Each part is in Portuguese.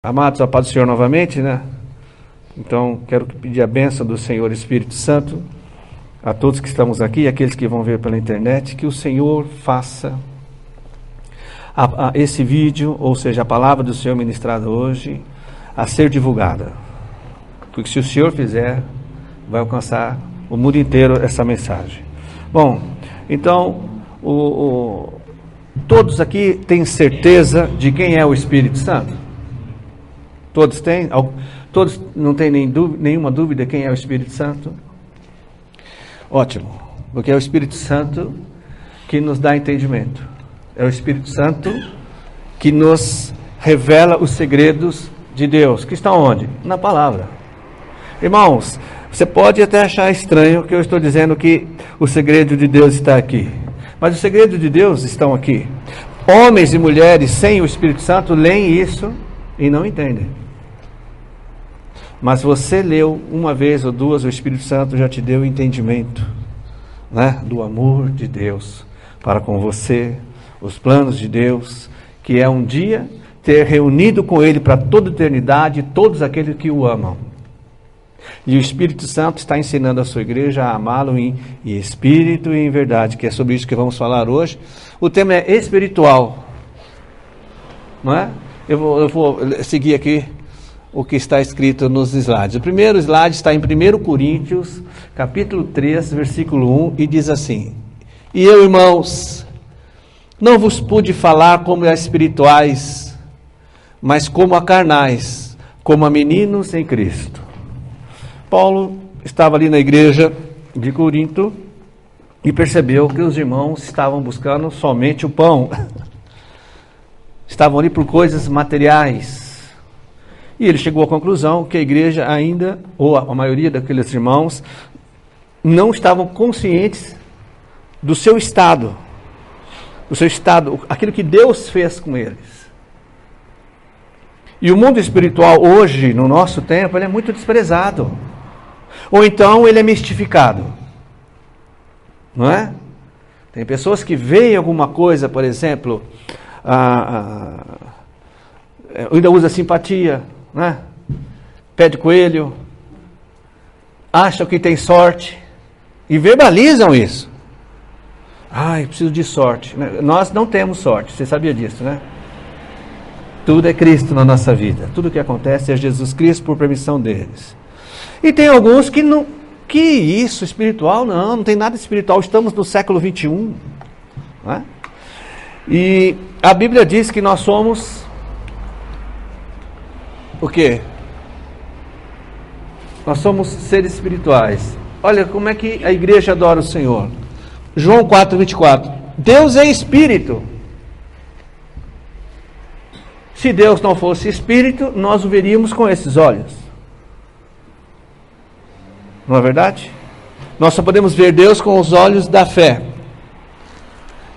Amados, a paz do Senhor novamente, né? Então, quero pedir a bênção do Senhor Espírito Santo a todos que estamos aqui e aqueles que vão ver pela internet, que o Senhor faça esse vídeo, ou seja, a palavra do Senhor ministrada hoje, a ser divulgada. Porque se o Senhor fizer, vai alcançar o mundo inteiro essa mensagem. Bom, então, todos aqui têm certeza de quem é o Espírito Santo? Todos têm? Todos não têm nenhuma dúvida quem é o Espírito Santo? Ótimo, porque é o Espírito Santo que nos dá entendimento. É o Espírito Santo que nos revela os segredos de Deus, que estão onde? Na palavra. Irmãos, você pode até achar estranho que eu estou dizendo que o segredo de Deus está aqui, mas os segredos de Deus estão aqui. Homens e mulheres sem o Espírito Santo leem isso e não entendem. Mas você leu uma vez ou duas, o Espírito Santo já te deu entendimento, né, do amor de Deus para com você, os planos de Deus, que é um dia ter reunido com Ele para toda a eternidade todos aqueles que o amam. E o Espírito Santo está ensinando a sua igreja a amá-lo em espírito e em verdade, que é sobre isso que vamos falar hoje. O tema é espiritual, não é? Eu vou seguir aqui o que está escrito nos slides. O primeiro slide está em 1 Coríntios, capítulo 3, versículo 1, e diz assim: E eu, irmãos, não vos pude falar como a espirituais, mas como a carnais, como a meninos em Cristo. Paulo estava ali na igreja de Corinto e percebeu que os irmãos estavam buscando somente o pão. Estavam ali por coisas materiais. E ele chegou à conclusão que a igreja ainda, ou a maioria daqueles irmãos, não estavam conscientes do seu estado, aquilo que Deus fez com eles. E o mundo espiritual hoje, no nosso tempo, ele é muito desprezado. Ou então ele é mistificado. Não é? Tem pessoas que veem alguma coisa, por exemplo, ainda usa simpatia, né? Pé de coelho, acham que tem sorte e verbalizam isso. Eu preciso de sorte. Nós não temos sorte, você sabia disso, né? Tudo é Cristo na nossa vida, tudo que acontece é Jesus Cristo por permissão deles. E tem alguns que não, que isso, espiritual, não tem nada espiritual, estamos no século 21, né? E a Bíblia diz que nós somos o quê? Nós somos seres espirituais. Olha como é que a igreja adora o Senhor. João 4:24. Deus é espírito. Se Deus não fosse espírito, nós o veríamos com esses olhos. Não é verdade? Nós só podemos ver Deus com os olhos da fé.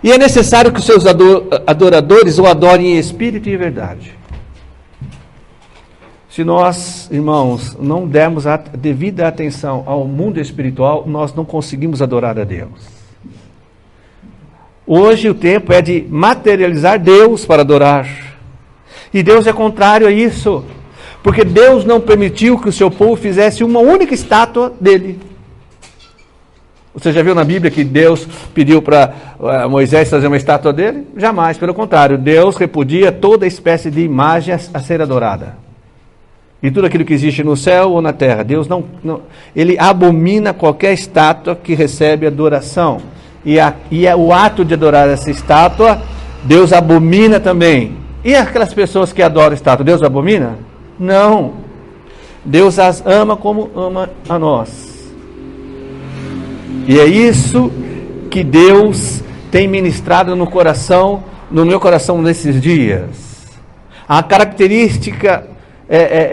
E é necessário que os seus adoradores o adorem em espírito e em verdade. Se nós, irmãos, não dermos a devida atenção ao mundo espiritual, nós não conseguimos adorar a Deus. Hoje o tempo é de materializar Deus para adorar. E Deus é contrário a isso. Porque Deus não permitiu que o seu povo fizesse uma única estátua dele. Você já viu na Bíblia que Deus pediu para Moisés fazer uma estátua dele? Jamais, pelo contrário. Deus repudia toda espécie de imagem a ser adorada. E tudo aquilo que existe no céu ou na terra. Deus não ele abomina qualquer estátua que recebe adoração. E o ato de adorar essa estátua, Deus abomina também. E aquelas pessoas que adoram estátua, Deus abomina? Não. Deus as ama como ama a nós. E é isso que Deus tem ministrado no meu coração nesses dias. A característica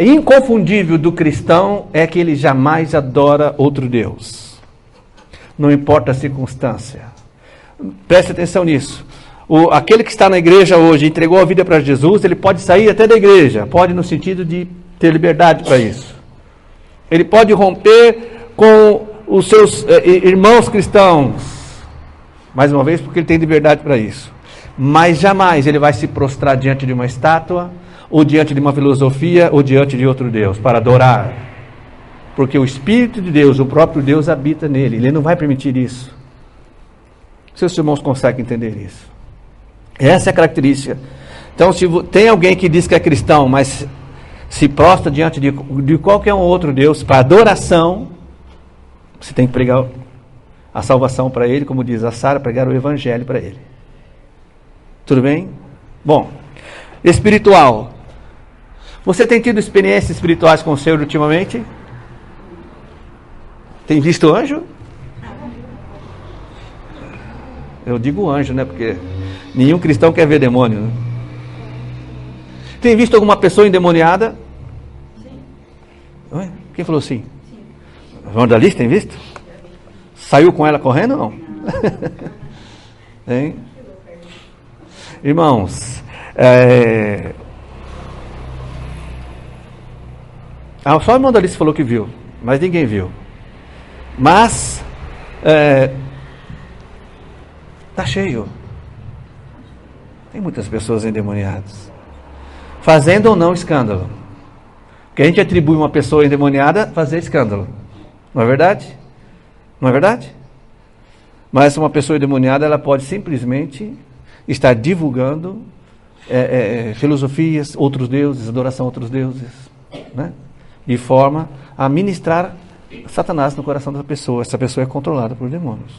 inconfundível do cristão é que ele jamais adora outro Deus. Não importa a circunstância. Preste atenção nisso. Aquele que está na igreja hoje, entregou a vida para Jesus, ele pode sair até da igreja. Pode no sentido de ter liberdade para isso. Ele pode romper com os seus irmãos cristãos. Mais uma vez, porque ele tem liberdade para isso. Mas jamais ele vai se prostrar diante de uma estátua, ou diante de uma filosofia, ou diante de outro Deus, para adorar. Porque o Espírito de Deus, o próprio Deus, habita nele. Ele não vai permitir isso. Seus irmãos conseguem entender isso. Essa é a característica. Então, se tem alguém que diz que é cristão, mas se prostra diante de qualquer outro Deus, para adoração, você tem que pregar a salvação para ele, como diz a Sara, pregar o evangelho para ele. Tudo bem? Bom, espiritual. Você tem tido experiências espirituais com o Senhor ultimamente? Tem visto anjo? Eu digo anjo, né? Porque nenhum cristão quer ver demônio, né? Tem visto alguma pessoa endemoniada? Sim. Quem falou sim? Sim. Vandalista, tem visto? Saiu com ela correndo ou não? Hein? Irmãos, só a irmã Alice falou que viu, mas ninguém viu. Mas está cheio. Tem muitas pessoas endemoniadas, fazendo ou não escândalo. Porque a gente atribui uma pessoa endemoniada a fazer escândalo. Não é verdade? Não é verdade? Mas uma pessoa endemoniada, ela pode simplesmente estar divulgando filosofias, outros deuses, adoração a outros deuses, né? De forma a ministrar Satanás no coração da pessoa. Essa pessoa é controlada por demônios.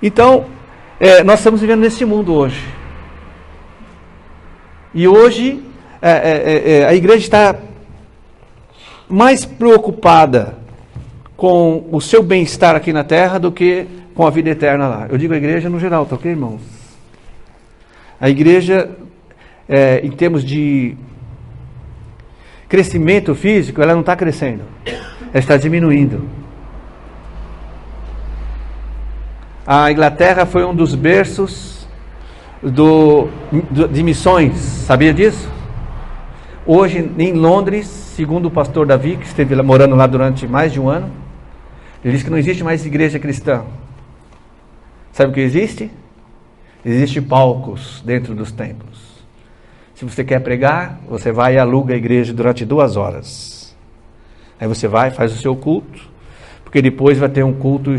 Então, nós estamos vivendo nesse mundo hoje. E hoje, a igreja está mais preocupada com o seu bem-estar aqui na terra do que com a vida eterna lá. Eu digo a igreja no geral, tá ok, irmãos? A igreja, em termos de crescimento físico, ela não está crescendo. Ela está diminuindo. A Inglaterra foi um dos berços de missões. Sabia disso? Hoje, em Londres, segundo o pastor Davi, que esteve morando lá durante mais de um ano, ele diz que não existe mais igreja cristã. Sabe o que existe? Existem palcos dentro dos templos. Se você quer pregar, você vai e aluga a igreja durante 2 horas. Aí você vai, faz o seu culto, porque depois vai ter um culto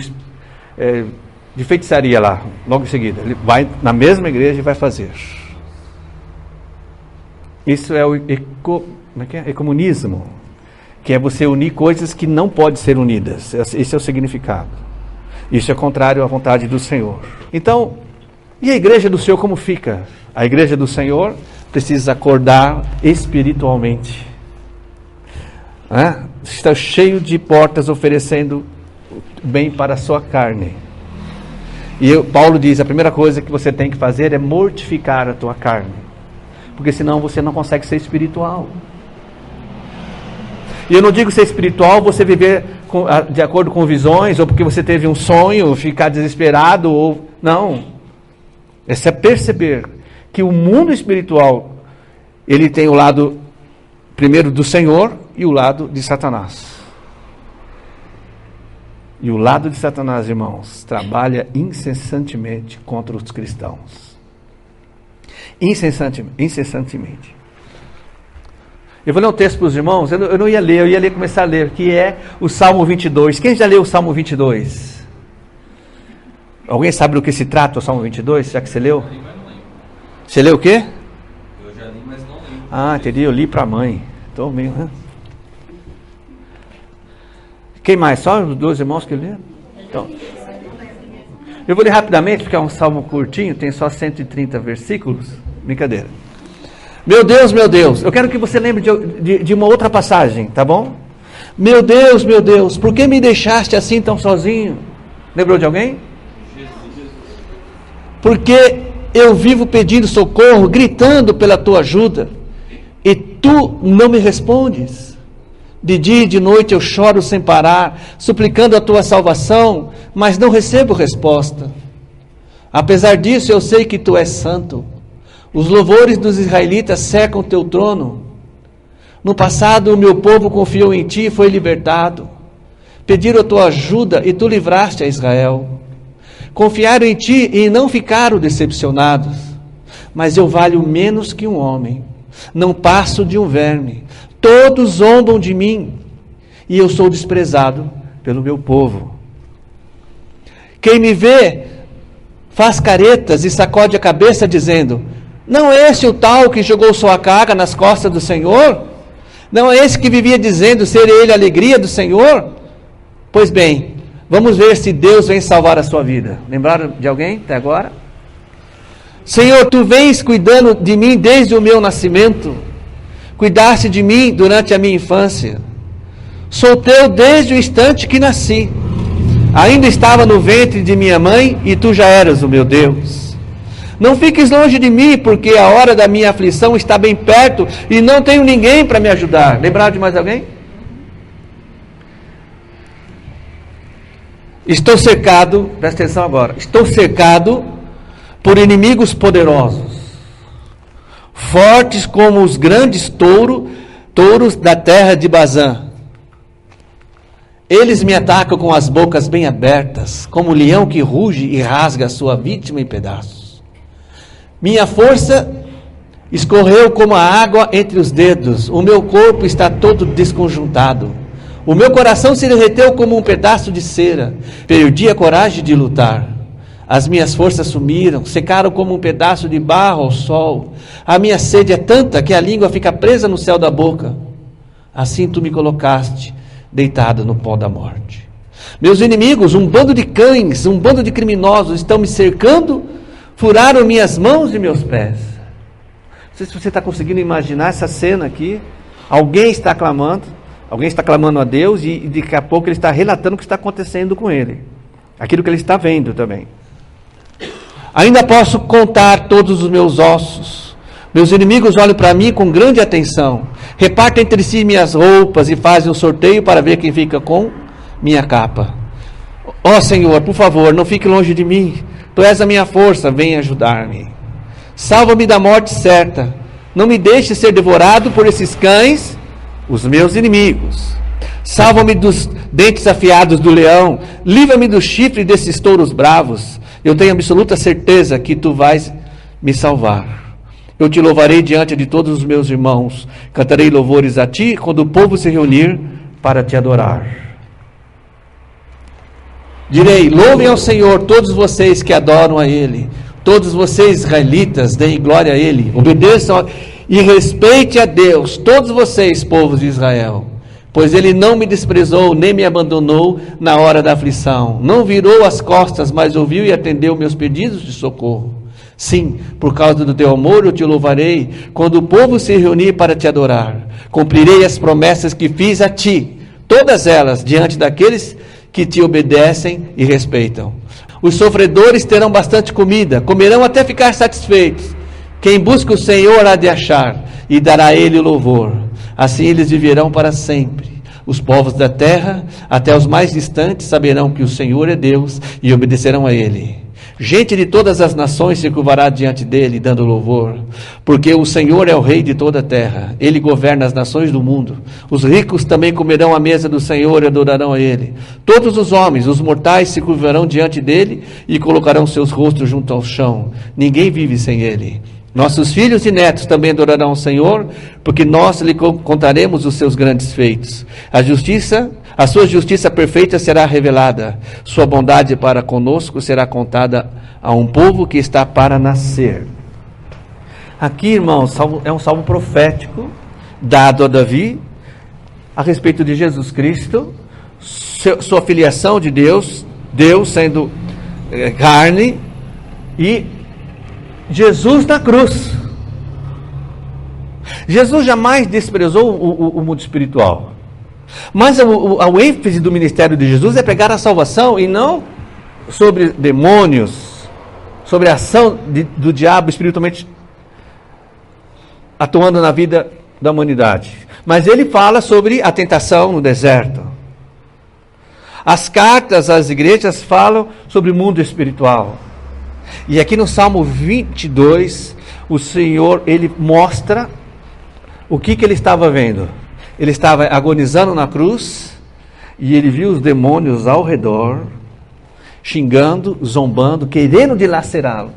de feitiçaria lá, logo em seguida. Ele vai na mesma igreja e vai fazer. Isso é o ecumenismo, que é você unir coisas que não podem ser unidas. Esse é o significado. Isso é contrário à vontade do Senhor. Então, e a igreja do Senhor como fica? A igreja do Senhor precisa acordar espiritualmente. Está cheio de portas oferecendo bem para a sua carne. E Paulo diz, a primeira coisa que você tem que fazer é mortificar a tua carne. Porque senão você não consegue ser espiritual. E eu não digo ser espiritual, você viver de acordo com visões, ou porque você teve um sonho, ficar desesperado, ou... Não. Esse é perceber que o mundo espiritual, ele tem o lado, primeiro, do Senhor, e o lado de Satanás. E o lado de Satanás, irmãos, trabalha incessantemente contra os cristãos. Incessantemente. Eu vou ler um texto para os irmãos, eu não ia ler, eu ia começar a ler, que é o Salmo 22. Quem já leu o Salmo 22? Alguém sabe do que se trata o Salmo 22, já que você leu? Você leu o quê? Eu já li, mas não li. Ah, entendi, eu li para a mãe. Estou meio... Quem mais? Só os 2 irmãos que leram? Então, eu vou ler rapidamente, porque é um salmo curtinho, tem só 130 versículos. Brincadeira. Meu Deus, eu quero que você lembre de uma outra passagem, tá bom? Meu Deus, por que me deixaste assim tão sozinho? Lembrou de alguém? Porque eu vivo pedindo socorro, gritando pela tua ajuda, e tu não me respondes. De dia e de noite eu choro sem parar, suplicando a tua salvação, mas não recebo resposta. Apesar disso, eu sei que tu és santo. Os louvores dos israelitas cercam teu trono. No passado, o meu povo confiou em ti e foi libertado. Pediram a tua ajuda e tu livraste a Israel. Confiaram em ti e não ficaram decepcionados. Mas eu valho menos que um homem, não passo de um verme. Todos zombam de mim e eu sou desprezado pelo meu povo. Quem me vê faz caretas e sacode a cabeça dizendo: não é esse o tal que jogou sua carga nas costas do Senhor? Não é esse que vivia dizendo ser ele a alegria do Senhor? Pois bem, vamos ver se Deus vem salvar a sua vida. Lembraram de alguém até agora? Senhor, tu vens cuidando de mim desde o meu nascimento. Cuidaste de mim durante a minha infância. Sou teu desde o instante que nasci. Ainda estava no ventre de minha mãe e tu já eras o meu Deus. Não fiques longe de mim, porque a hora da minha aflição está bem perto e não tenho ninguém para me ajudar. Lembraram de mais alguém? Estou cercado, presta atenção agora, estou cercado por inimigos poderosos, fortes como os grandes touros da terra de Bazã. Eles me atacam com as bocas bem abertas, como o leão que ruge e rasga a sua vítima em pedaços. Minha força escorreu como a água entre os dedos, o meu corpo está todo desconjuntado. O meu coração se derreteu como um pedaço de cera, perdi a coragem de lutar. As minhas forças sumiram, secaram como um pedaço de barro ao sol. A minha sede é tanta que a língua fica presa no céu da boca. Assim tu me colocaste, deitado no pó da morte. Meus inimigos, um bando de cães, um bando de criminosos estão me cercando, furaram minhas mãos e meus pés. Não sei se você está conseguindo imaginar essa cena aqui. Alguém está clamando a Deus e daqui a pouco ele está relatando o que está acontecendo com ele. Aquilo que ele está vendo também. Ainda posso contar todos os meus ossos. Meus inimigos olham para mim com grande atenção. Repartem entre si minhas roupas e fazem um sorteio para ver quem fica com minha capa. Ó Senhor, por favor, não fique longe de mim. Tu és a minha força, venha ajudar-me. Salva-me da morte certa. Não me deixe ser devorado por esses cães, os meus inimigos. Salva-me dos dentes afiados do leão. Livra-me do chifre desses touros bravos. Eu tenho absoluta certeza que tu vais me salvar. Eu te louvarei diante de todos os meus irmãos. Cantarei louvores a ti quando o povo se reunir para te adorar. Direi: louvem ao Senhor todos vocês que adoram a Ele. Todos vocês israelitas, deem glória a Ele. Obedeçam e respeite a Deus, todos vocês, povos de Israel. Pois Ele não me desprezou, nem me abandonou na hora da aflição. Não virou as costas, mas ouviu e atendeu meus pedidos de socorro. Sim, por causa do teu amor eu te louvarei, quando o povo se reunir para te adorar. Cumprirei as promessas que fiz a ti, todas elas, diante daqueles que te obedecem e respeitam. Os sofredores terão bastante comida, comerão até ficar satisfeitos. Quem busca o Senhor há de achar, e dará a Ele o louvor. Assim eles viverão para sempre. Os povos da terra, até os mais distantes, saberão que o Senhor é Deus e obedecerão a Ele. Gente de todas as nações se curvará diante dele, dando louvor, porque o Senhor é o Rei de toda a terra. Ele governa as nações do mundo. Os ricos também comerão à mesa do Senhor e adorarão a Ele. Todos os homens, os mortais, se curvarão diante dele e colocarão seus rostos junto ao chão. Ninguém vive sem Ele. Nossos filhos e netos também adorarão o Senhor, porque nós lhe contaremos os seus grandes feitos. A sua justiça perfeita será revelada. Sua bondade para conosco será contada a um povo que está para nascer. Aqui, irmãos, é um salmo profético dado a Davi a respeito de Jesus Cristo, sua filiação de Deus, Deus sendo carne e Jesus na cruz. Jesus jamais desprezou o mundo espiritual. Mas o ênfase do ministério de Jesus é pegar a salvação e não sobre demônios, sobre a ação do diabo espiritualmente atuando na vida da humanidade. Mas ele fala sobre a tentação no deserto. As cartas às igrejas falam sobre o mundo espiritual. E aqui no Salmo 22, o Senhor, ele mostra o que ele estava vendo. Ele estava agonizando na cruz e ele viu os demônios ao redor, xingando, zombando, querendo dilacerá-lo.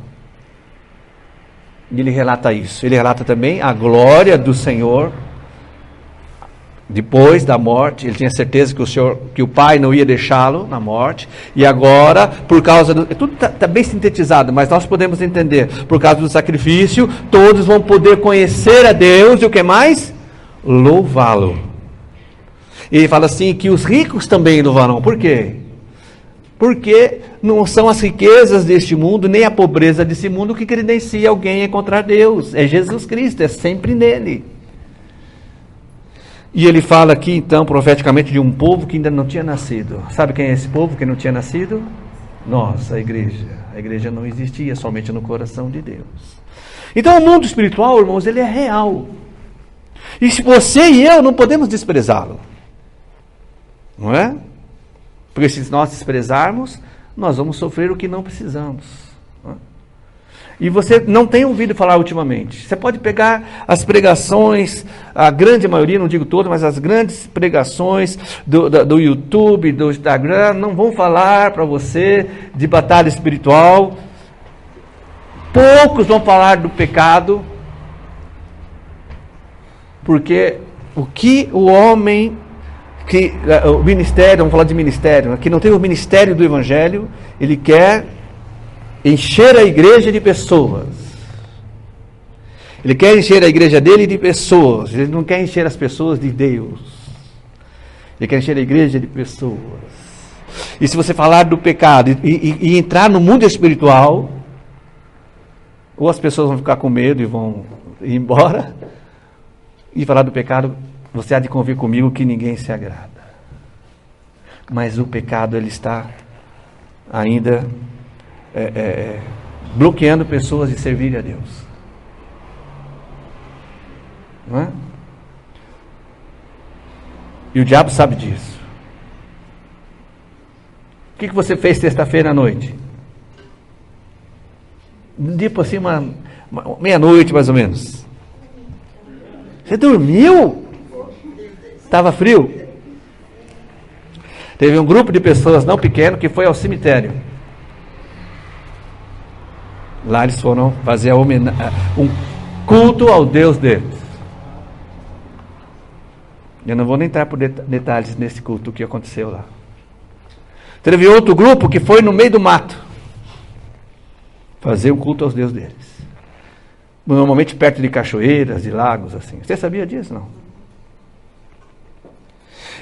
E ele relata isso. Ele relata também a glória do Senhor depois da morte. Ele tinha certeza que o Pai não ia deixá-lo na morte. E agora, por causa do... Tudo está bem sintetizado, mas nós podemos entender. Por causa do sacrifício, todos vão poder conhecer a Deus e o que mais? Louvá-lo. E ele fala assim, que os ricos também louvarão. Por quê? Porque não são as riquezas deste mundo, nem a pobreza desse mundo que credencia alguém a encontrar Deus. É Jesus Cristo, é sempre nele. E ele fala aqui, então, profeticamente, de um povo que ainda não tinha nascido. Sabe quem é esse povo que não tinha nascido? Nós, a igreja. A igreja não existia somente no coração de Deus. Então, o mundo espiritual, irmãos, ele é real. E se você e eu não podemos desprezá-lo. Não é? Porque se nós desprezarmos, nós vamos sofrer o que não precisamos. Não é? E você não tem ouvido falar ultimamente. Você pode pegar as pregações, a grande maioria, não digo todas, mas as grandes pregações do YouTube, do Instagram, não vão falar para você de batalha espiritual. Poucos vão falar do pecado. Porque o que o homem... o ministério, vamos falar de ministério, que não tem o ministério do Evangelho, ele quer encher a igreja de pessoas. Ele quer encher a igreja dele de pessoas. Ele não quer encher as pessoas de Deus. Ele quer encher a igreja de pessoas. E se você falar do pecado e entrar no mundo espiritual, ou as pessoas vão ficar com medo e vão ir embora, e falar do pecado, você há de convir comigo que ninguém se agrada. Mas o pecado, ele está ainda bloqueando pessoas de servir a Deus. Não é? E o diabo sabe disso. O que você fez sexta-feira à noite? Tipo assim, meia-noite mais ou menos. Você dormiu? Estava frio? Teve um grupo de pessoas não pequeno que foi ao cemitério. Lá eles foram fazer um culto ao Deus deles. Eu não vou nem entrar por detalhes nesse culto que aconteceu lá. Teve outro grupo que foi no meio do mato fazer um culto aos deuses deles. Normalmente perto de cachoeiras, de lagos, assim. Você sabia disso, não?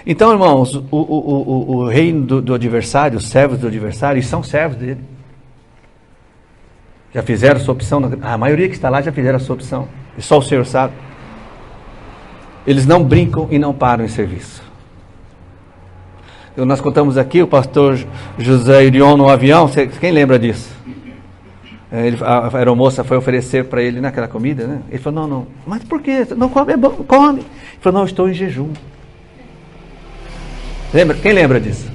Então, irmãos, o reino do adversário, os servos do adversário, são servos dele. Já fizeram sua opção. A maioria que está lá já fizeram a sua opção. E só o Senhor sabe. Eles não brincam e não param em serviço. Nós contamos aqui o pastor José Irion no avião. Quem lembra disso? A aeromoça foi oferecer para ele naquela comida, né? Ele falou, não. Mas por quê? Não come, é bom, come. Ele falou, não, eu estou em jejum. Lembra? Quem lembra disso?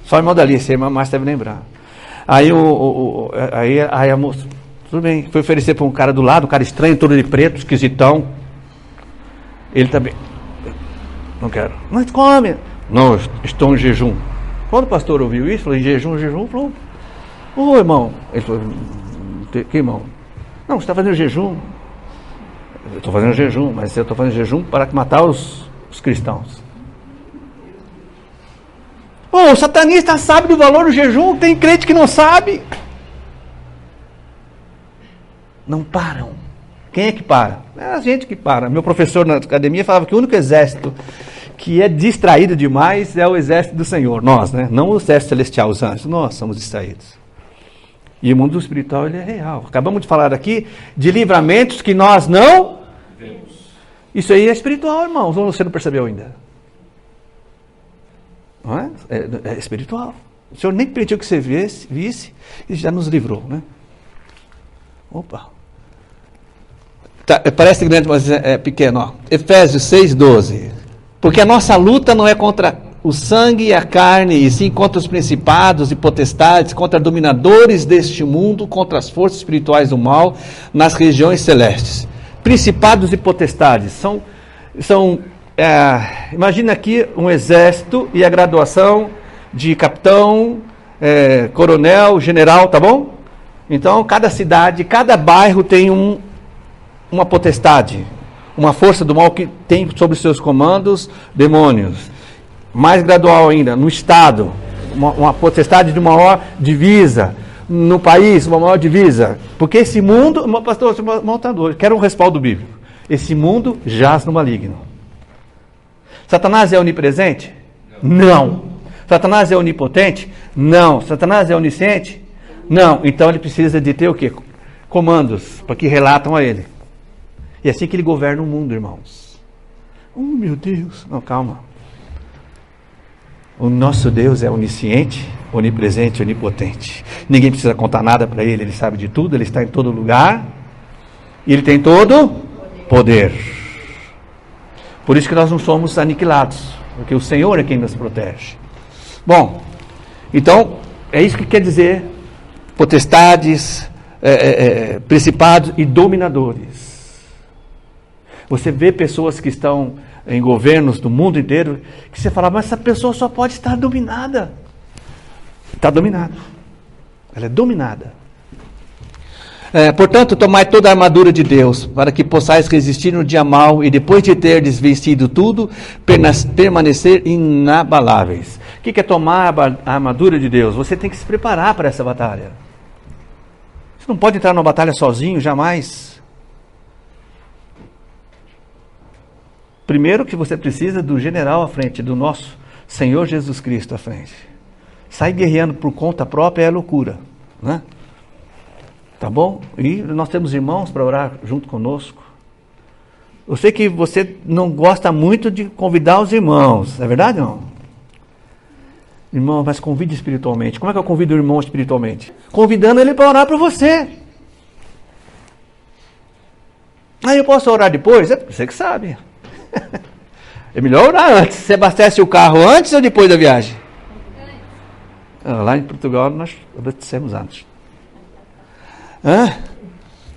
Só a irmã Dalice, a irmã Márcia deve lembrar. Aí a moça, tudo bem, foi oferecer para um cara do lado, um cara estranho, todo de preto, esquisitão. Ele também, não quero. Mas come. Não, estou em jejum. Quando o pastor ouviu isso, falou, em jejum, falou, ô irmão. Ele falou, que irmão? Não, você está fazendo jejum. Eu estou fazendo jejum, mas eu estou fazendo jejum para matar os cristãos. O satanista sabe do valor do jejum, tem crente que não sabe. Não param. Quem é que para? É a gente que para. Meu professor na academia falava que o único exército que é distraído demais é o exército do Senhor. Nós, né? Não o exército celestial, os anjos. Nós somos distraídos. E o mundo espiritual, ele é real. Acabamos de falar aqui de livramentos que nós não vemos. Isso aí é espiritual, irmãos. Ou você não percebeu ainda? Não é? É espiritual. O Senhor nem permitiu que você visse e já nos livrou, né? Opa. Tá, parece grande, mas é pequeno. Ó. Efésios 6:12. Porque a nossa luta não é contra o sangue e a carne, e sim contra os principados e potestades, contra dominadores deste mundo, contra as forças espirituais do mal nas regiões celestes. Principados e potestades imagina aqui um exército e a graduação de capitão, coronel, general, tá bom? Então, cada cidade, cada bairro tem uma potestade, uma força do mal que tem sobre seus comandos demônios. Mais gradual ainda, no estado, uma potestade de uma maior divisa. No país, uma maior divisa. Porque esse mundo, pastor, quero um respaldo bíblico. Esse mundo jaz no maligno. Satanás é onipresente? Não. Satanás é onipotente? Não. Satanás é onisciente? Não. Então ele precisa de ter o quê? Comandos, para que relatam a ele. E é assim que ele governa o mundo, irmãos. Oh, meu Deus. Não, calma. O nosso Deus é onisciente, onipresente, onipotente. Ninguém precisa contar nada para ele, ele sabe de tudo, ele está em todo lugar. E ele tem todo poder. Por isso que nós não somos aniquilados, porque o Senhor é quem nos protege. Bom, então, é isso que quer dizer potestades, principados e dominadores. Você vê pessoas que estão em governos do mundo inteiro, que você fala, mas essa pessoa só pode estar dominada. Está dominada. Ela é dominada. Portanto, tomai toda a armadura de Deus, para que possais resistir no dia mau, e depois de ter desvestido tudo, permanecer inabaláveis. O que é tomar a armadura de Deus? Você tem que se preparar para essa batalha. Você não pode entrar numa batalha sozinho, jamais. Primeiro que você precisa do general à frente, do nosso Senhor Jesus Cristo à frente. Sair guerreando por conta própria é loucura, né? Tá bom? E nós temos irmãos para orar junto conosco. Eu sei que você não gosta muito de convidar os irmãos, é verdade ou não? Irmão, mas convide espiritualmente. Como é que eu convido o irmão espiritualmente? Convidando ele para orar por você. Aí eu posso orar depois? É você que sabe. É melhor orar antes. Você abastece o carro antes ou depois da viagem? Lá em Portugal nós abastecemos antes.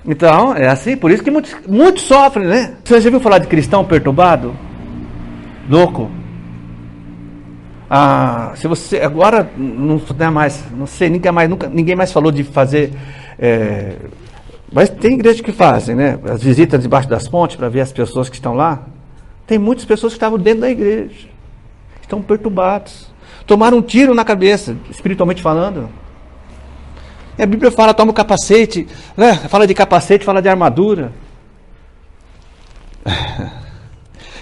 Então, é assim, por isso que muitos sofrem, né? Você já viu falar de cristão perturbado? Louco? Se você agora não é mais, não sei, ninguém mais falou de fazer. Mas tem igrejas que fazem, né? As visitas debaixo das pontes para ver as pessoas que estão lá. Tem muitas pessoas que estavam dentro da igreja, estão perturbados, tomaram um tiro na cabeça, espiritualmente falando. E a Bíblia fala, toma o capacete, né? Fala de capacete, fala de armadura.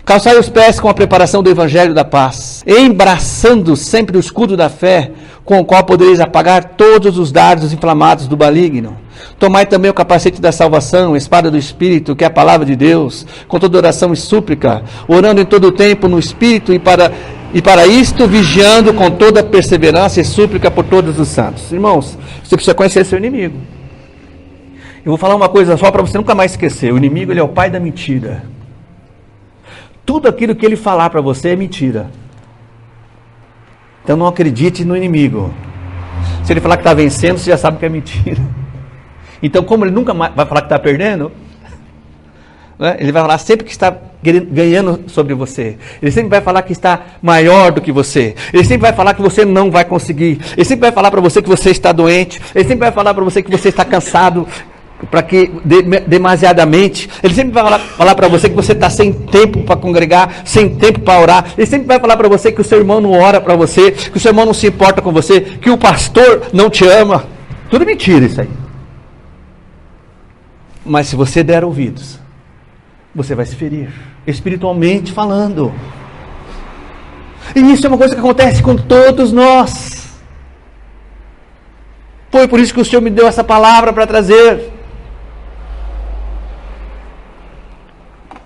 Calçai os pés com a preparação do evangelho da paz, embraçando sempre o escudo da fé, com o qual podereis apagar todos os dardos inflamados do maligno. Tomai também o capacete da salvação, a espada do Espírito, que é a palavra de Deus, com toda oração e súplica, orando em todo o tempo no Espírito, e para isto vigiando com toda perseverança e súplica por todos os santos. Irmãos, você precisa conhecer seu inimigo. Eu vou falar uma coisa só para você nunca mais esquecer. O inimigo, ele é o pai da mentira. Tudo aquilo que ele falar para você é mentira. Então não acredite no inimigo. Se ele falar que está vencendo, você já sabe que é mentira. Então, como ele nunca mais vai falar que está perdendo, né, ele vai falar sempre que está ganhando sobre você. Ele sempre vai falar que está maior do que você. Ele sempre vai falar que você não vai conseguir. Ele sempre vai falar para você que você está doente. Ele sempre vai falar para você que você está cansado, demasiadamente. Ele sempre vai falar para você que você está sem tempo para congregar, sem tempo para orar. Ele sempre vai falar para você que o seu irmão não ora para você, que o seu irmão não se importa com você, que o pastor não te ama. Tudo mentira isso aí. Mas se você der ouvidos, você vai se ferir, espiritualmente falando. E isso é uma coisa que acontece com todos nós. Foi por isso que o Senhor me deu essa palavra para trazer.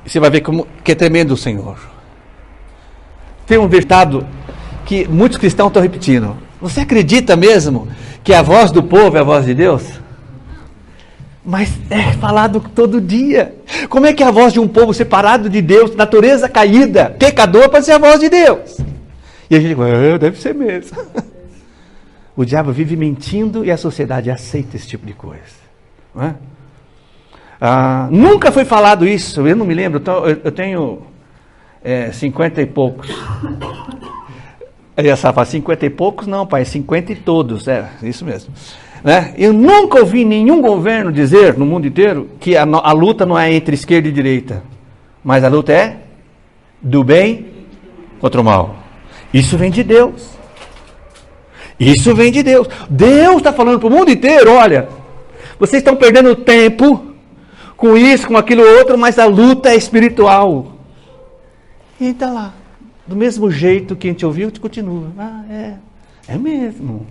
Você vai ver como que é tremendo o Senhor. Tem um versículo que muitos cristãos estão repetindo. Você acredita mesmo que a voz do povo é a voz de Deus? Mas é falado todo dia. Como é que a voz de um povo separado de Deus, natureza caída, pecador, pode ser a voz de Deus? E a gente diz, deve ser mesmo. O diabo vive mentindo e a sociedade aceita esse tipo de coisa. Não é? Nunca foi falado isso, eu não me lembro, eu tenho 50 e poucos. Aí a Sara fala, 50 e poucos? Não, pai, 50 e todos. É, isso mesmo. Né? Eu nunca ouvi nenhum governo dizer, no mundo inteiro, que a luta não é entre esquerda e direita. Mas a luta é do bem contra o mal. Isso vem de Deus. Isso vem de Deus. Deus está falando para o mundo inteiro, olha, vocês estão perdendo tempo com isso, com aquilo outro, mas a luta é espiritual. E está lá. Do mesmo jeito que a gente ouviu, continua. É mesmo.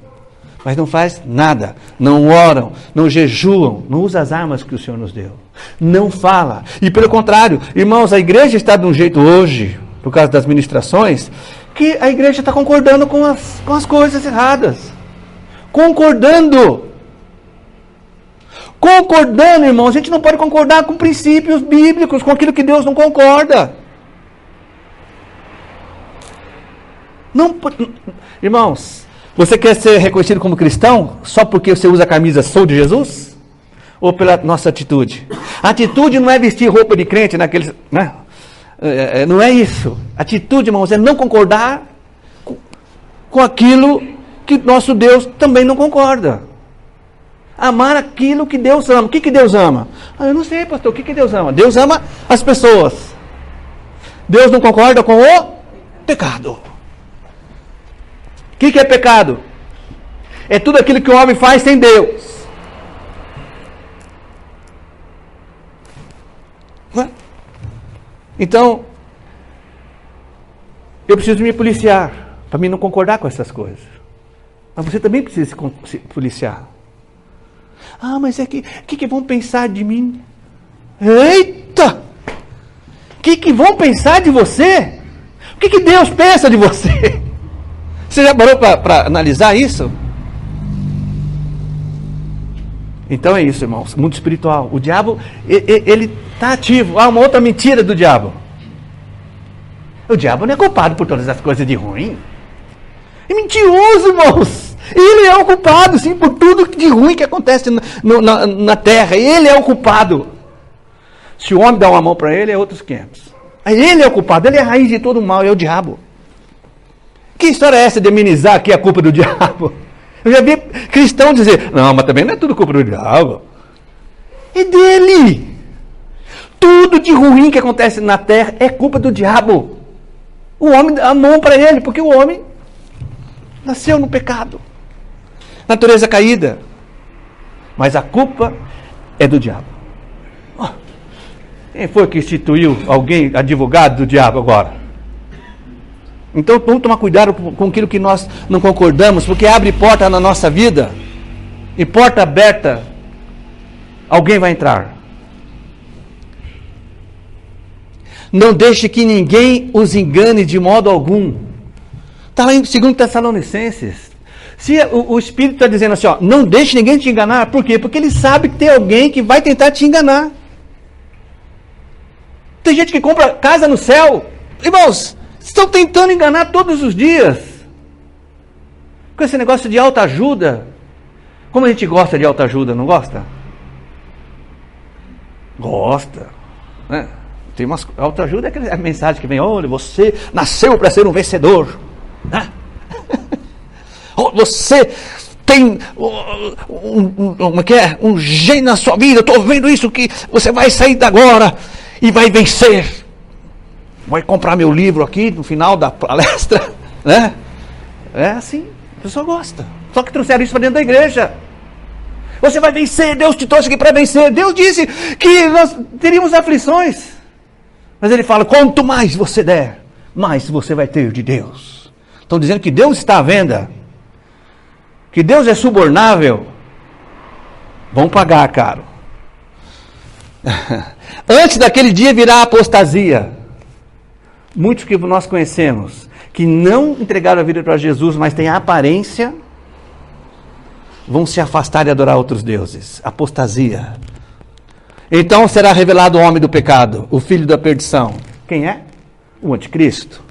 Mas não faz nada. Não oram, não jejuam, não usa as armas que o Senhor nos deu. Não fala. E pelo contrário, irmãos, a igreja está de um jeito hoje, por causa das ministrações, que a igreja está concordando com as coisas erradas. Concordando, irmãos. A gente não pode concordar com princípios bíblicos, com aquilo que Deus não concorda. Irmãos, você quer ser reconhecido como cristão só porque você usa a camisa Sou de Jesus? Ou pela nossa atitude? A atitude não é vestir roupa de crente naqueles... Né? Não é isso. Atitude, irmãos, é não concordar com aquilo que nosso Deus também não concorda. Amar aquilo que Deus ama. O que Deus ama? Eu não sei, pastor, o que Deus ama? Deus ama as pessoas. Deus não concorda com o pecado. O que é pecado? É tudo aquilo que o homem faz sem Deus. Então, eu preciso me policiar, para mim não concordar com essas coisas. Mas você também precisa se policiar. Mas é que vão pensar de mim? Eita! O que vão pensar de você? O que Deus pensa de você? Você já parou para analisar isso? Então é isso, irmãos. Mundo espiritual. O diabo, ele está ativo. Uma outra mentira do diabo. O diabo não é culpado por todas as coisas de ruim. É mentiroso, irmãos. Ele é o culpado, sim, por tudo de ruim que acontece na terra. Ele é o culpado. Se o homem dá uma mão para ele, é outros 500. Ele é o culpado. Ele é a raiz de todo o mal, é o diabo. Que história é essa de amenizar aqui a culpa do diabo? Eu já vi cristão dizer, não, mas também não é tudo culpa do diabo. É dele. Tudo de ruim que acontece na terra é culpa do diabo. O homem dá a mão para ele, porque o homem nasceu no pecado. Natureza caída. Mas a culpa é do diabo. Quem foi que instituiu alguém, advogado do diabo agora? Então vamos tomar cuidado com aquilo que nós não concordamos, porque abre porta na nossa vida, e porta aberta, alguém vai entrar. Não deixe que ninguém os engane de modo algum. Está lá em 2 Tessalonicenses. Se o Espírito está dizendo assim, não deixe ninguém te enganar, por quê? Porque ele sabe que tem alguém que vai tentar te enganar. Tem gente que compra casa no céu. Irmãos, estão tentando enganar todos os dias. Com esse negócio de autoajuda. Como a gente gosta de autoajuda, não gosta? Gosta. Né? Tem umas... Autoajuda é aquela mensagem que vem, olha, você nasceu para ser um vencedor. Né? Você tem um gênio na sua vida, estou vendo isso, que você vai sair da agora e vai vencer. Vai comprar meu livro aqui no final da palestra, né? É assim, a pessoa gosta. Só que trouxeram isso para dentro da igreja. Você vai vencer, Deus te trouxe aqui para vencer. Deus disse que nós teríamos aflições. Mas ele fala, quanto mais você der, mais você vai ter de Deus. Estão dizendo que Deus está à venda. Que Deus é subornável. Vão pagar caro. Antes daquele dia virá a apostasia. Muitos que nós conhecemos, que não entregaram a vida para Jesus, mas têm a aparência, vão se afastar e adorar outros deuses. Apostasia. Então será revelado o homem do pecado, o filho da perdição. Quem é? O anticristo.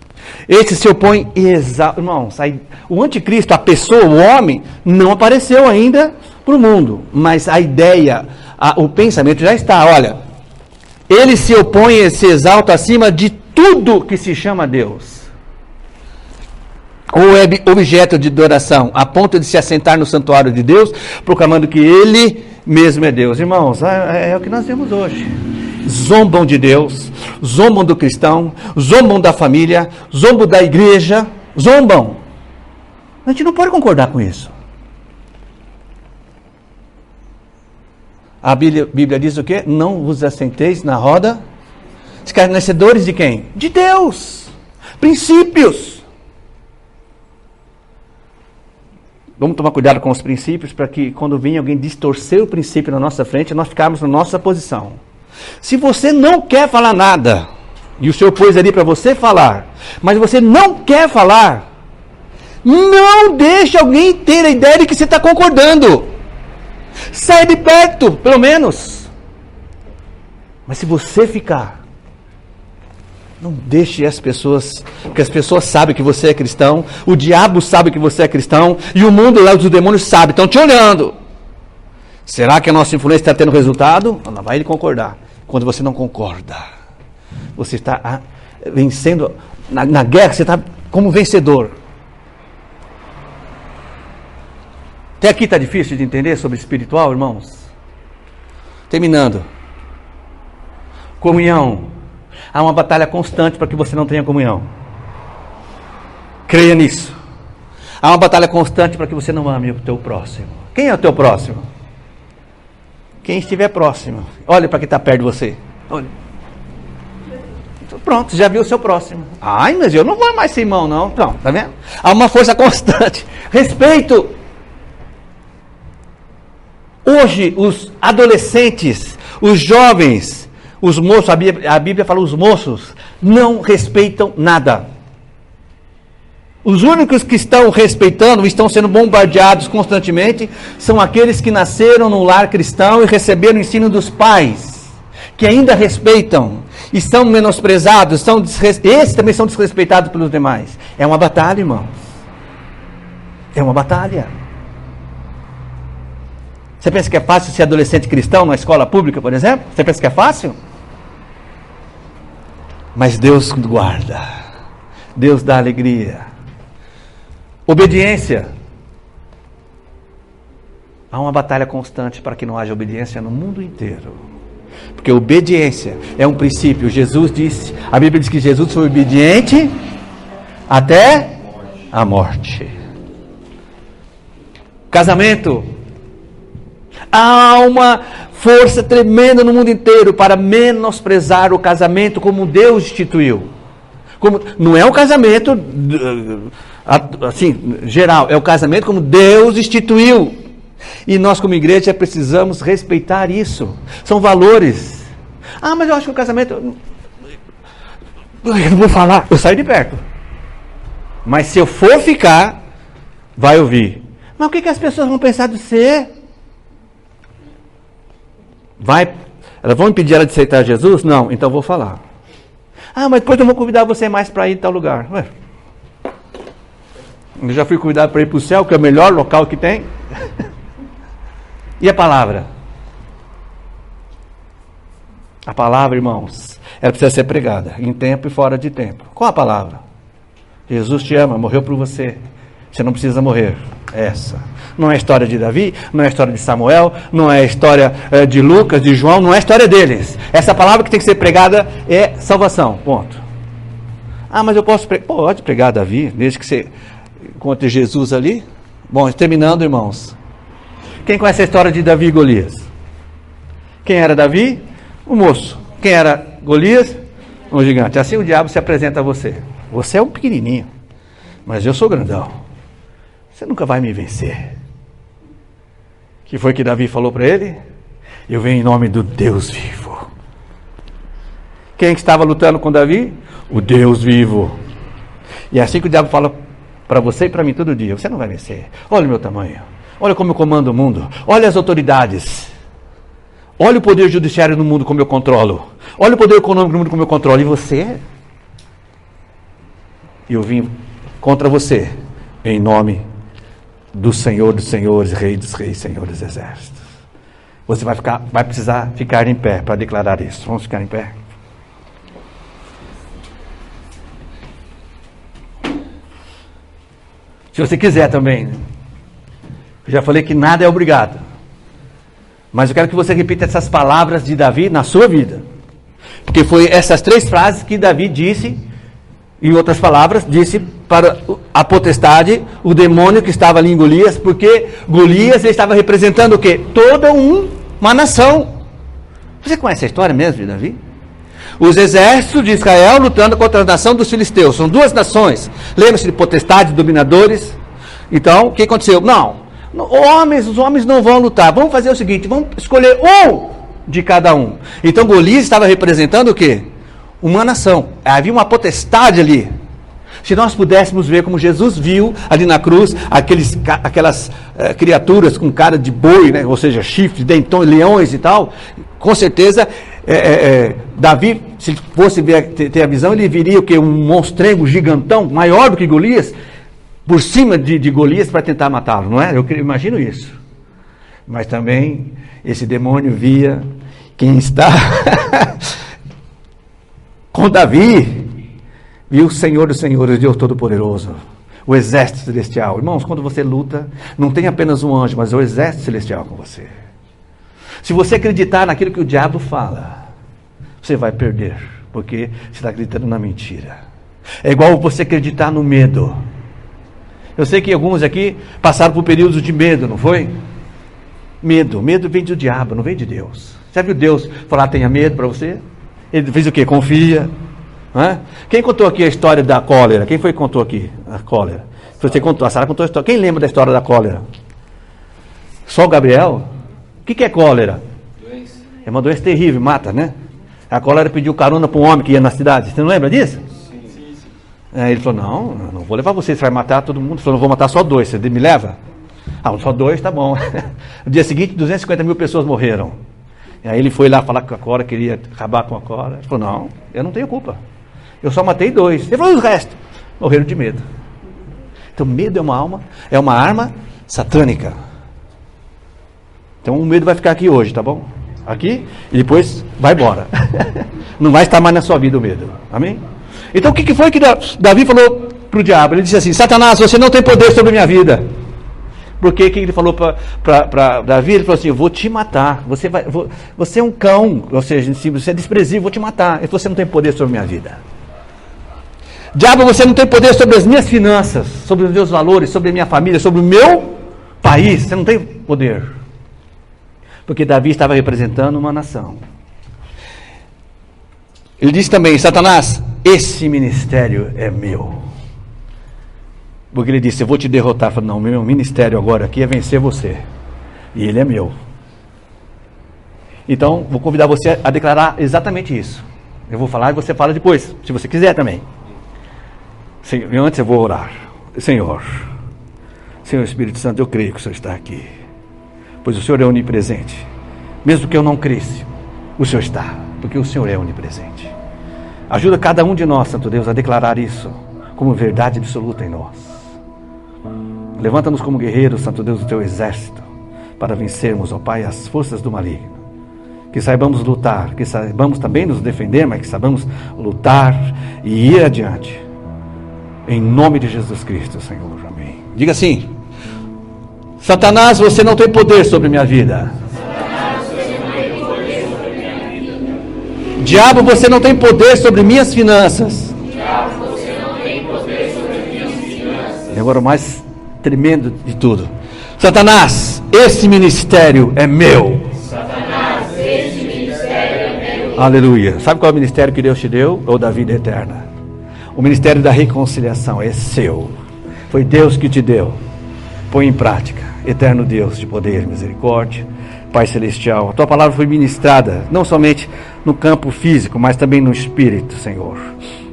Esse se opõe irmãos, o anticristo, a pessoa, o homem, não apareceu ainda para o mundo, mas a ideia, o pensamento já está. Olha, ele se opõe e se exalta acima de tudo que se chama Deus. ou é objeto de adoração, a ponto de se assentar no santuário de Deus, proclamando que Ele mesmo é Deus. Irmãos, é o que nós vemos hoje. Zombam de Deus, zombam do cristão, zombam da família, zombam da igreja, zombam. A gente não pode concordar com isso. A Bíblia diz o quê? Não vos assenteis na roda escarnecedores de quem? De Deus. Princípios. Vamos tomar cuidado com os princípios para que quando vir alguém distorcer o princípio na nossa frente, nós ficarmos na nossa posição. Se você não quer falar nada, e o Senhor pôs ali para você falar, mas você não quer falar, não deixe alguém ter a ideia de que você está concordando. Sai de perto, pelo menos. Mas se você ficar, não deixe as pessoas, porque as pessoas sabem que você é cristão, o diabo sabe que você é cristão, e o mundo lá, os demônios sabem, estão te olhando. Será que a nossa influência está tendo resultado? Não vai ele concordar. Quando você não concorda, você está vencendo, na guerra você está como vencedor. Até aqui está difícil de entender sobre espiritual, irmãos? Terminando. Comunhão. Há uma batalha constante para que você não tenha comunhão. Creia nisso. Há uma batalha constante para que você não ame o teu próximo. Quem é o teu próximo? Quem estiver próximo. Olha para quem está perto de você. Olha. Pronto, já viu o seu próximo. Ai, mas eu não vou mais ser irmão, não. Pronto, tá vendo? Há uma força constante. Respeito. Hoje, os adolescentes, os jovens, os moços, a Bíblia fala os moços, não respeitam nada. Os únicos que estão respeitando, estão sendo bombardeados constantemente, são aqueles que nasceram num lar cristão e receberam o ensino dos pais, que ainda respeitam, e são menosprezados, esses também são desrespeitados pelos demais. É uma batalha, irmãos. É uma batalha. Você pensa que é fácil ser adolescente cristão na escola pública, por exemplo? Você pensa que é fácil? Mas Deus guarda. Deus dá alegria. Obediência. Há uma batalha constante para que não haja obediência no mundo inteiro. Porque obediência é um princípio. Jesus disse, a Bíblia diz que Jesus foi obediente até a morte. Casamento. Há uma força tremenda no mundo inteiro para menosprezar o casamento como Deus instituiu. Não é o casamento assim, geral, é o casamento como Deus instituiu. E nós como igreja precisamos respeitar isso. São valores. Ah, mas eu acho que o casamento... Eu não vou falar, eu saio de perto. Mas se eu for ficar, vai ouvir. Mas o que as pessoas vão pensar de você? Elas vão impedir ela de aceitar Jesus? Não, então vou falar. Ah, mas depois eu vou convidar você mais para ir em tal lugar. Ué, eu já fui convidado para ir para o céu, que é o melhor local que tem. E a palavra? A palavra, irmãos, ela precisa ser pregada, em tempo e fora de tempo. Qual a palavra? Jesus te ama, morreu por você. Você não precisa morrer. Essa. Não é a história de Davi, não é a história de Samuel, não é a história de Lucas, de João, não é a história deles. Essa palavra que tem que ser pregada é salvação. Ponto. Ah, mas eu posso pregar. Pode pregar Davi, desde que você encontre Jesus ali. Bom, terminando, irmãos. Quem conhece a história de Davi e Golias? Quem era Davi? O moço. Quem era Golias? Um gigante. Assim o diabo se apresenta a você. Você é um pequenininho, mas eu sou grandão. Você nunca vai me vencer. Que foi que Davi falou para ele? Eu venho em nome do Deus vivo. Quem estava lutando com Davi? O Deus vivo. E é assim que o diabo fala para você e para mim todo dia. Você não vai vencer. Olha o meu tamanho. Olha como eu comando o mundo. Olha as autoridades. Olha o poder judiciário no mundo como eu controlo. Olha o poder econômico no mundo como eu controlo. E você? Eu vim contra você em nome do Senhor dos Senhores, Rei dos Reis, Senhor dos Exércitos. Você vai precisar ficar em pé para declarar isso. Vamos ficar em pé? Se você quiser também. Eu já falei que nada é obrigado. Mas eu quero que você repita essas palavras de Davi na sua vida. Porque foi essas 3 frases que Davi disse, em outras palavras, disse para a potestade, o demônio que estava ali em Golias, porque Golias ele estava representando o quê? Toda uma nação. Você conhece a história mesmo de Davi? Os exércitos de Israel lutando contra a nação dos filisteus. São 2 nações. Lembra-se de potestades, dominadores? Então, o que aconteceu? Os homens não vão lutar. Vamos fazer o seguinte, vamos escolher um de cada um. Então Golias estava representando o quê? Uma nação. Havia uma potestade ali. Se nós pudéssemos ver como Jesus viu ali na cruz, aquelas criaturas com cara de boi, né? Ou seja, chifres, dentões, leões e tal, com certeza Davi, se fosse ter a visão, ele viria o quê? Um monstrengo gigantão, maior do que Golias, por cima de Golias para tentar matá-lo, não é? Eu imagino isso. Mas também esse demônio via quem está com Davi, viu o Senhor dos Senhores, Deus Todo-Poderoso, o exército celestial. Irmãos, quando você luta, não tem apenas um anjo, mas é o exército celestial com você. Se você acreditar naquilo que o diabo fala, você vai perder, porque você está acreditando na mentira. É igual você acreditar no medo. Eu sei que alguns aqui passaram por períodos de medo, não foi? Medo vem do diabo, não vem de Deus. Já viu Deus falar tenha medo para você? Ele fez o quê? Confia. Quem contou aqui a história da cólera? Quem foi que contou aqui a cólera? Você contou, a Sara contou a história. Quem lembra da história da cólera? Só o Gabriel? O que é cólera? Doença. É uma doença terrível, mata, né? A cólera pediu carona para um homem que ia na cidade. Você não lembra disso? Sim. Ele falou, não vou levar você vai matar todo mundo. Ele falou, não vou matar só 2, você me leva? Só 2, tá bom. No dia seguinte, 250 mil pessoas morreram. E aí ele foi lá falar com a cólera, queria acabar com a cólera. Ele falou, não, eu não tenho culpa. Eu só matei 2. Ele falou, os restos morreram de medo. Então, medo é uma arma satânica. Então, o medo vai ficar aqui hoje, tá bom? Aqui, e depois vai embora. Não vai estar mais na sua vida o medo. Amém? Então, o que foi que Davi falou para o diabo? Ele disse assim, Satanás, você não tem poder sobre a minha vida. Porque o que ele falou para Davi? Ele falou assim, eu vou te matar. Você é um cão, ou seja, você é desprezível, vou te matar. Ele falou, você não tem poder sobre a minha vida. Diabo, você não tem poder sobre as minhas finanças, sobre os meus valores, sobre a minha família, sobre o meu país. Você não tem poder. Porque Davi estava representando uma nação. Ele disse também, Satanás, esse ministério é meu. Porque ele disse, eu vou te derrotar. Eu falei, não, meu ministério agora aqui é vencer você. E ele é meu. Então, vou convidar você a declarar exatamente isso. Eu vou falar e você fala depois, se você quiser também. Antes eu vou orar. Senhor Espírito Santo, eu creio que o Senhor está aqui. Pois o Senhor é onipresente. Mesmo que eu não cresça, o Senhor está. Porque o Senhor é onipresente. Ajuda cada um de nós, Santo Deus, a declarar isso como verdade absoluta em nós. Levanta-nos como guerreiros, Santo Deus, do teu exército, para vencermos, ó Pai, as forças do maligno. Que saibamos lutar, que saibamos também nos defender, mas que saibamos lutar e ir adiante. Em nome de Jesus Cristo, Senhor. Amém. Diga assim, Satanás, você não tem poder sobre minha vida. Diabo, você não tem poder sobre minhas finanças. E agora o mais tremendo de tudo. Satanás, esse ministério é meu. Aleluia. Sabe qual é o ministério que Deus te deu? Ou da vida eterna? O ministério da reconciliação é seu. Foi Deus que te deu. Põe em prática. Eterno Deus de poder e misericórdia, Pai Celestial, a Tua palavra foi ministrada, não somente no campo físico, mas também no espírito, Senhor.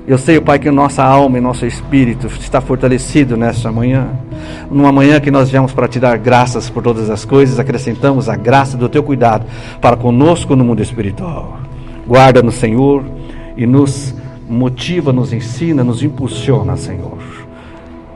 Eu sei, Pai, que nossa alma e nosso espírito está fortalecido nesta manhã. Numa manhã que nós viemos para te dar graças por todas as coisas, acrescentamos a graça do Teu cuidado para conosco no mundo espiritual. Guarda-nos, Senhor, e nos motiva, nos ensina, nos impulsiona, Senhor.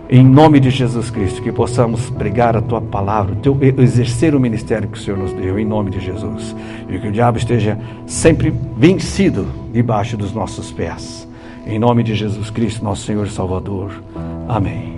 Em nome de Jesus Cristo, que possamos pregar a Tua palavra, exercer o ministério que o Senhor nos deu, em nome de Jesus. E que o diabo esteja sempre vencido debaixo dos nossos pés. Em nome de Jesus Cristo, nosso Senhor e Salvador. Amém.